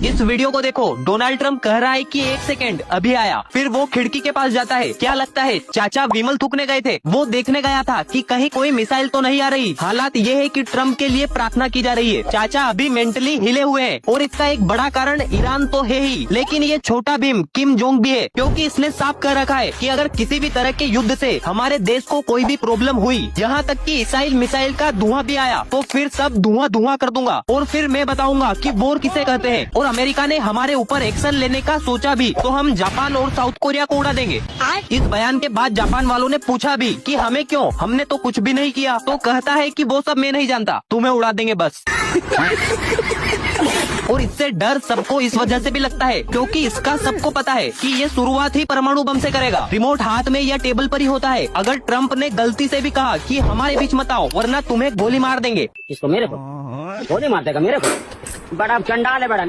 इस वीडियो को देखो, डोनाल्ड ट्रम्प कह रहा है कि 1 सेकेंड अभी आया, फिर वो खिड़की के पास जाता है। क्या लगता है चाचा विमल थूकने गए थे? वो देखने गया था कि कहीं कोई मिसाइल तो नहीं आ रही। हालात ये है कि ट्रम्प के लिए प्रार्थना की जा रही है। चाचा अभी मेंटली हिले हुए हैं और इसका एक बड़ा कारण ईरान तो है ही, लेकिन ये छोटा भीम किम जोंग भी है, क्योंकि इसने साफ कह रखा है कि अगर किसी भी तरह के युद्ध से हमारे देश को कोई भी प्रॉब्लम हुई, यहाँ तक कि इसाइल मिसाइल का धुआं भी आया, तो फिर सब धुआं धुआं कर दूंगा और फिर मैं बताऊंगा कि वॉर किसे कहते हैं। और अमेरिका ने हमारे ऊपर एक्शन लेने का सोचा भी तो हम जापान और साउथ कोरिया को उड़ा देंगे। इस बयान के बाद जापान वालों ने पूछा भी कि हमें क्यों, हमने तो कुछ भी नहीं किया। तो कहता है कि वो सब मैं नहीं जानता, तुम्हें उड़ा देंगे बस। और इससे डर सबको इस वजह से भी लगता है क्योंकि इसका सबको पता है कि ये शुरुआत ही परमाणु बम से करेगा। रिमोट हाथ में या टेबल पर ही होता है। अगर ट्रम्प ने गलती से भी कहा कि हमारे बीच मत आओ वरना तुम्हें गोली मार देंगे। इसको मेरे को गोली मार देगा, मेरे को बड़ा चंडाल है, बड़ा